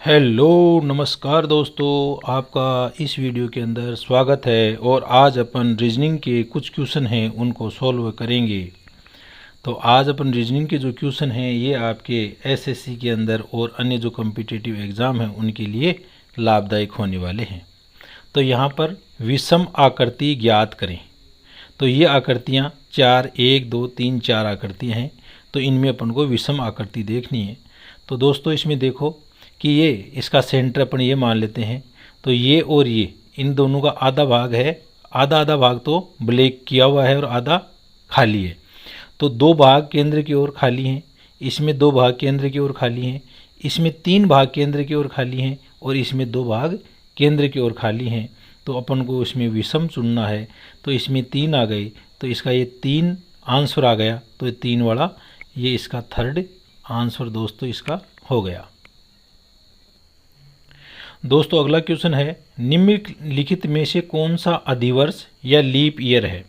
Hello नमस्कार दोस्तों, आपका इस वीडियो के अंदर स्वागत है। और आज अपन रीजनिंग के कुछ क्वेश्चन हैं उनको सॉल्व करेंगे। तो आज अपन रीजनिंग के जो क्वेश्चन हैं ये आपके एसएससी के अंदर और अन्य जो कॉम्पिटिटिव एग्ज़ाम हैं उनके लिए लाभदायक होने वाले हैं। तो यहाँ पर विषम आकृति ज्ञात करें। तो ये आकृतियाँ 4 1 2 3 4 आकृतियाँ हैं। तो इनमें अपन को विषम आकृति देखनी है। तो दोस्तों इसमें देखो कि ये इसका सेंटर अपन ये मान लेते हैं। तो ये और ये इन दोनों का आधा भाग है, आधा आधा भाग तो ब्लैक किया हुआ है और आधा खाली है। तो 2 भाग केंद्र की ओर खाली हैं, इसमें 2 भाग केंद्र की ओर खाली हैं, इसमें 3 भाग केंद्र की ओर खाली हैं और इसमें 2 भाग केंद्र की ओर खाली हैं। तो अपन को इसमें विषम चुनना है। तो इसमें 3 आ गई, तो इसका ये 3 आंसर आ गया। तो ये 3 वाला ये इसका थर्ड आंसर दोस्तों इसका हो गया। दोस्तों अगला क्वेश्चन है, निम्नलिखित में से कौन सा अधिवर्ष या लीप ईयर है।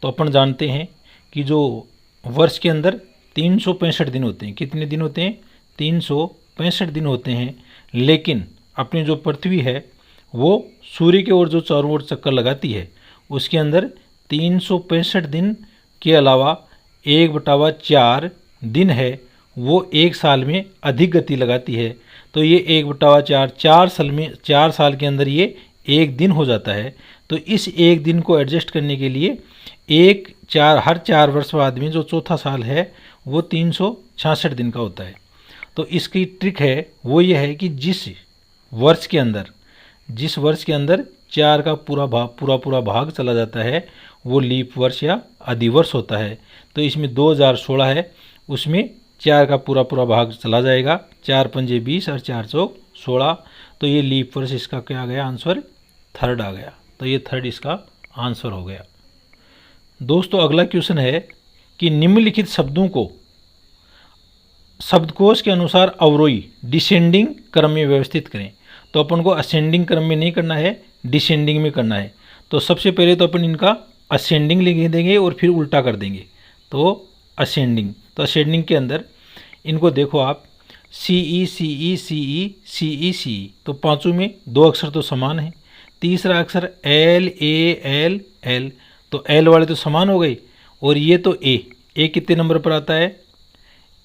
तो अपन जानते हैं कि जो वर्ष के अंदर 365 दिन होते हैं। कितने दिन होते हैं? 365 दिन होते हैं। लेकिन अपनी जो पृथ्वी है वो सूर्य की ओर जो चारों ओर चक्कर लगाती है उसके अंदर 365 दिन के अलावा 1/4 दिन है वो एक साल में अधिक गति लगाती है। तो ये 1/4 4 साल के अंदर ये एक दिन हो जाता है। तो इस एक दिन को एडजस्ट करने के लिए हर 4 वर्ष बाद में जो चौथा साल है वो 366 दिन का होता है। तो इसकी ट्रिक है वो ये है कि जिस वर्ष के अंदर 4 का पूरा भाग चला जाता है वो लीप वर्ष या अधिवर्ष होता है। तो इसमें 2016 है, उसमें 4 का पूरा भाग चला जाएगा। 4 पंजे 20 और 4 चौक 16। तो ये लीप वर्ष इसका क्या आ गया? आंसर थर्ड आ गया। तो ये थर्ड इसका आंसर हो गया। दोस्तों अगला क्वेश्चन है कि निम्नलिखित शब्दों को शब्दकोश के अनुसार अवरोही डिसेंडिंग क्रम में व्यवस्थित करें। तो अपन को असेंडिंग क्रम में नहीं करना है, डिसेंडिंग में करना है। तो सबसे पहले तो अपन इनका असेंडिंग लिख देंगे और फिर उल्टा कर देंगे। तो असेंडिंग, तो असेंडिंग के अंदर इनको देखो आप, CE CE CE CE CE। तो पांचों में 2 अक्षर तो समान हैं। तीसरा अक्षर L A L L, तो L वाले तो समान हो गए। और ये तो A कितने नंबर पर आता है?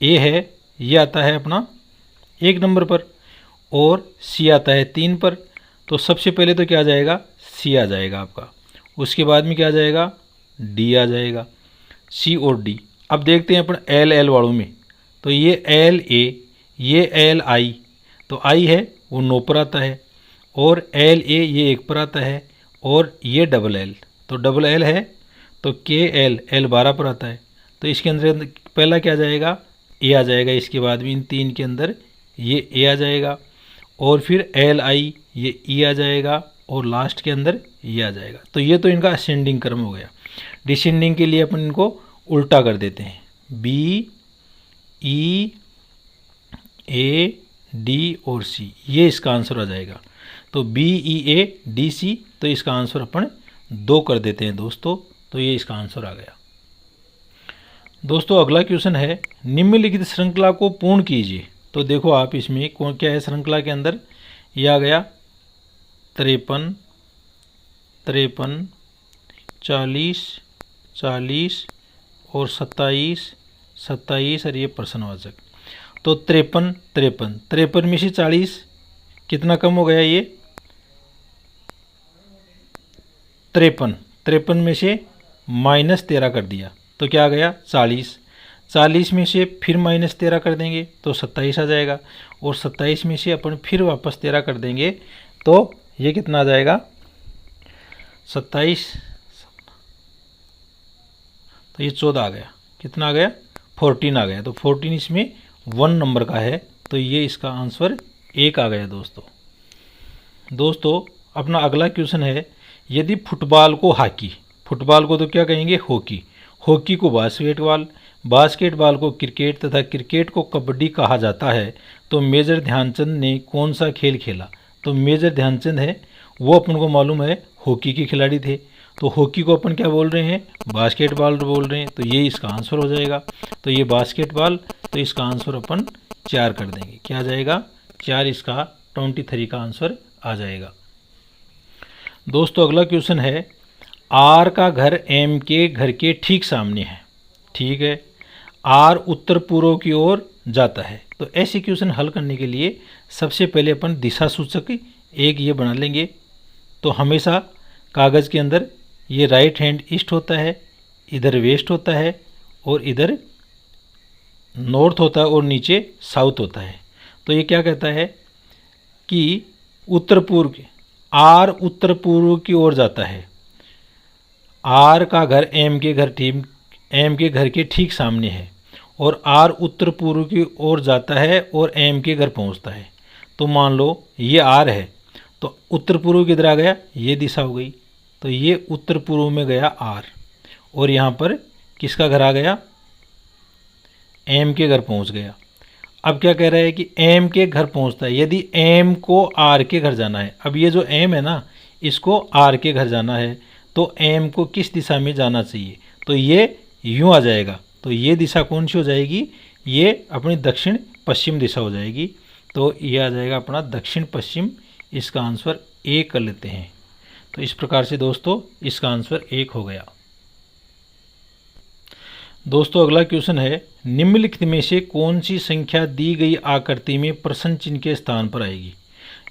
A है, ये आता है अपना 1 नंबर पर और C आता है 3 पर। तो सबसे पहले तो क्या आ जाएगा? C आ जाएगा आपका। उसके बाद में क्या आ जाएगा? D आ जाएगा। C और D। अब देखते हैं अपन L L वालों में। तो ये L A, ये L I। तो I है वो 9 पर आता है और L A ये 1 पर आता है और ये डबल L। तो डबल L है तो K L L 12 पर आता है। तो इसके अंदर पहला क्या आ जाएगा? A आ जाएगा। इसके बाद भी इन 3 के अंदर ये A आ जाएगा और फिर L I ये E आ जाएगा और लास्ट के अंदर ये आ जाएगा। तो ये तो इनका असेंडिंग क्रम हो गया। डिसेंडिंग के लिए अपन इनको उल्टा कर देते हैं। B E A D और C, ये इसका आंसर आ जाएगा। तो B E A D C, तो इसका आंसर अपन 2 कर देते हैं दोस्तों। तो ये इसका आंसर आ गया। दोस्तों अगला क्वेश्चन है, निम्नलिखित श्रृंखला को पूर्ण कीजिए। तो देखो आप इसमें क्या है श्रृंखला के अंदर? ये आ गया 53 53 40 40 और 27 27 और ये प्रश्नवाचक। तो 53 53 53 में से 40 कितना कम हो गया? ये 53 53 में से -13 कर दिया तो क्या आ गया? 40 40 में से फिर -13 कर देंगे तो 27 आ जाएगा और 27 में से अपन फिर वापस 13 कर देंगे तो ये कितना आ जाएगा? 27, तो ये 14 आ गया। कितना आ गया? 14 आ गया। तो 14 इसमें 1 नंबर का है। तो ये इसका आंसर 1 आ गया दोस्तों अपना अगला क्वेश्चन है, यदि फुटबॉल को तो क्या कहेंगे? हॉकी को बास्केटबॉल को क्रिकेट तथा क्रिकेट को कबड्डी कहा जाता है तो मेजर ध्यानचंद ने कौन सा खेल खेला? तो मेजर ध्यानचंद है वो अपन को मालूम है हॉकी के खिलाड़ी थे। तो हॉकी को अपन क्या बोल रहे हैं? बास्केटबॉल बोल रहे हैं। तो ये इसका आंसर हो जाएगा। तो ये बास्केटबॉल, तो इसका आंसर अपन 4 कर देंगे। क्या आ जाएगा? 4 इसका 23 का आंसर आ जाएगा। दोस्तों अगला क्वेश्चन है, आर का घर एम के घर के ठीक सामने है। ठीक है, आर उत्तर पूर्व की ओर जाता है। तो ऐसे क्वेश्चन हल करने के लिए सबसे पहले अपन दिशा सूचक एक ये बना लेंगे। तो हमेशा कागज़ के अंदर ये राइट हैंड ईस्ट होता है, इधर वेस्ट होता है और इधर नॉर्थ होता है और नीचे साउथ होता है। तो ये क्या कहता है कि उत्तर पूर्व आर उत्तर पूर्व की ओर जाता है। आर का घर एम के घर के ठीक सामने है और आर उत्तर पूर्व की ओर जाता है और एम के घर पहुंचता है। तो मान लो ये आर है, तो उत्तर पूर्व किधर आ गया, ये दिशा हो गई। तो ये उत्तर पूर्व में गया आर और यहाँ पर किसका घर आ गया, एम के घर पहुँच गया। अब क्या कह रहा है कि एम के घर पहुँचता है। यदि एम को आर के घर जाना है, अब ये जो एम है ना, इसको आर के घर जाना है, तो एम को किस दिशा में जाना चाहिए, तो ये यूँ आ जाएगा। तो ये दिशा कौन सी हो जाएगी, ये अपनी दक्षिण पश्चिम दिशा हो जाएगी। तो ये आ जाएगा अपना दक्षिण पश्चिम। इसका आंसर ए कर लेते हैं। तो इस प्रकार से दोस्तों इसका आंसर 1 हो गया। दोस्तों अगला क्वेश्चन है, निम्नलिखित में से कौन सी संख्या दी गई आकृति में प्रश्न चिन्ह के स्थान पर आएगी।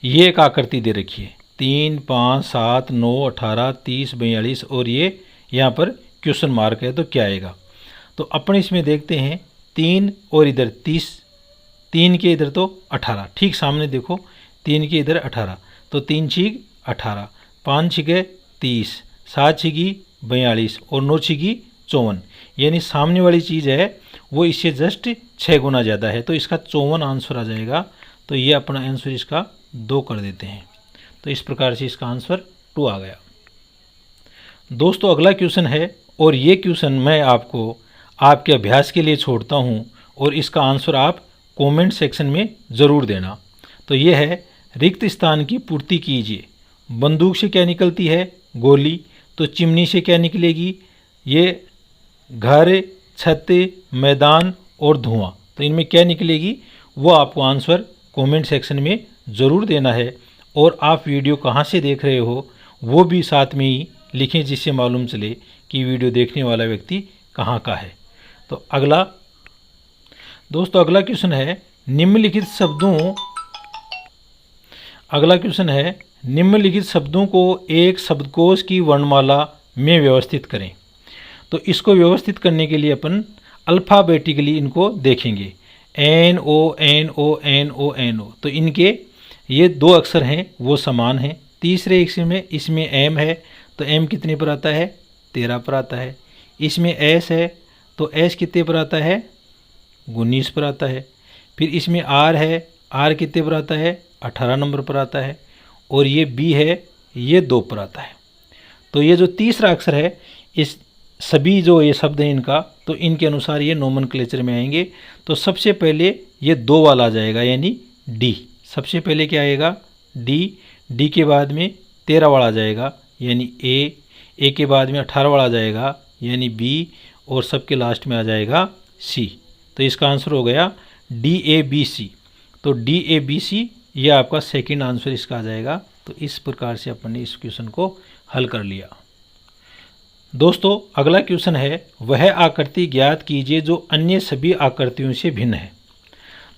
ये एक आकृति दे रखी है 3, 5, 7, 9, 18, 30, 42 और ये यहाँ पर क्वेश्चन मार्क है। तो क्या आएगा, तो अपन इसमें देखते हैं 3 और इधर 30, 3 के इधर तो 18, ठीक सामने देखो 3 के इधर 18, तो 3 छीग 18, 5 छिगे 30, 7 छिगी 42 और 9 छिगी 54, यानी सामने वाली चीज़ है वो इससे जस्ट 6 गुना ज़्यादा है। तो इसका 54 आंसर आ जाएगा। तो ये अपना आंसर इसका 2 कर देते हैं। तो इस प्रकार से इसका आंसर 2 आ गया। दोस्तों अगला क्वेश्चन है और ये क्वेश्चन मैं आपको आपके अभ्यास के लिए छोड़ता हूँ और इसका आंसर आप कमेंट सेक्शन में ज़रूर देना। तो ये है, रिक्त स्थान की पूर्ति कीजिए। बंदूक से क्या निकलती है, गोली। तो चिमनी से क्या निकलेगी, ये घर, छत, मैदान और धुआं। तो इनमें क्या निकलेगी वो आपको आंसर कमेंट सेक्शन में ज़रूर देना है। और आप वीडियो कहाँ से देख रहे हो वो भी साथ में ही लिखें, जिससे मालूम चले कि वीडियो देखने वाला व्यक्ति कहाँ का है। तो दोस्तों अगला क्वेश्चन है, निम्नलिखित शब्दों को एक शब्दकोश की वर्णमाला में व्यवस्थित करें। तो इसको व्यवस्थित करने के लिए अपन अल्फ़ाबेटिकली इनको देखेंगे, N O N O N O N O. तो इनके ये 2 अक्षर हैं वो समान हैं। तीसरे इसमें एम है, तो एम कितने पर आता है, 13 पर आता है। इसमें एस है, तो एस कितने पर आता है, 19 पर आता है। फिर इसमें आर है, आर कितने पर आता है, 18 नंबर पर आता है। और ये बी है, ये 2 पर आता है। तो ये जो तीसरा अक्षर है, इस सभी जो ये शब्द हैं इनका, तो इनके अनुसार ये नोमेनक्लेचर में आएंगे। तो सबसे पहले ये 2 वाला आ जाएगा, यानी डी। सबसे पहले क्या आएगा, डी। डी के बाद में 13 वाला आ जाएगा, यानी ए के बाद में 18 वाला आ जाएगा, यानी बी। और सबके लास्ट में आ जाएगा सी। तो इसका आंसर हो गया DABC। तो DABC ये आपका सेकंड आंसर इसका आ जाएगा। तो इस प्रकार से अपन ने इस क्वेश्चन को हल कर लिया। दोस्तों अगला क्वेश्चन है, वह आकृति ज्ञात कीजिए जो अन्य सभी आकृतियों से भिन्न है।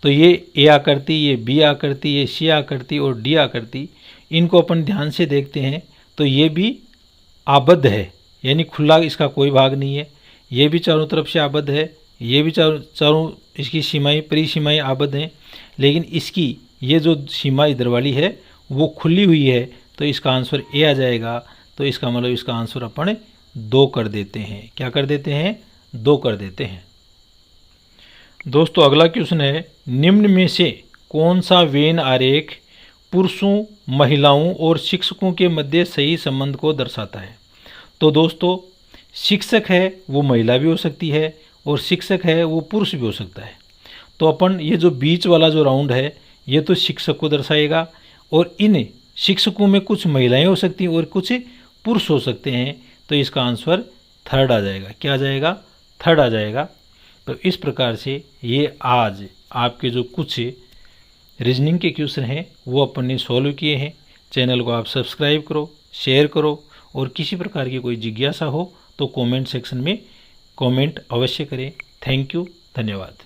तो ये ए आकृति, ये बी आकृति, ये सी आकृति और डी आकृति, इनको अपन ध्यान से देखते हैं। तो ये भी आबद्ध है, यानी खुला, इसका कोई भाग नहीं है। ये भी चारों तरफ से आबद्ध है, ये भी चारों इसकी सीमाएँ परिसीमाएँ आबद्ध हैं। लेकिन इसकी ये जो सीमा इधर वाली है वो खुली हुई है। तो इसका आंसर ए आ जाएगा। तो इसका मतलब इसका आंसर अपन 2 कर देते हैं। क्या कर देते हैं, 2 कर देते हैं। दोस्तों अगला क्वेश्चन है, निम्न में से कौन सा वेन आरेख पुरुषों, महिलाओं और शिक्षकों के मध्य सही संबंध को दर्शाता है। तो दोस्तों शिक्षक है वो महिला भी हो सकती है और शिक्षक है वो पुरुष भी हो सकता है। तो अपन ये जो बीच वाला जो राउंड है ये तो शिक्षक को दर्शाएगा और इन शिक्षकों में कुछ महिलाएं हो सकती हैं और कुछ पुरुष हो सकते हैं। तो इसका आंसर 3rd आ जाएगा। क्या आ जाएगा, 3rd आ जाएगा। तो इस प्रकार से ये आज आपके जो कुछ रीजनिंग के क्वेश्चन हैं वो अपन ने सॉल्व किए हैं। चैनल को आप सब्सक्राइब करो, शेयर करो, और किसी प्रकार की कोई जिज्ञासा हो तो कमेंट सेक्शन में कमेंट अवश्य करें। थैंक यू, धन्यवाद।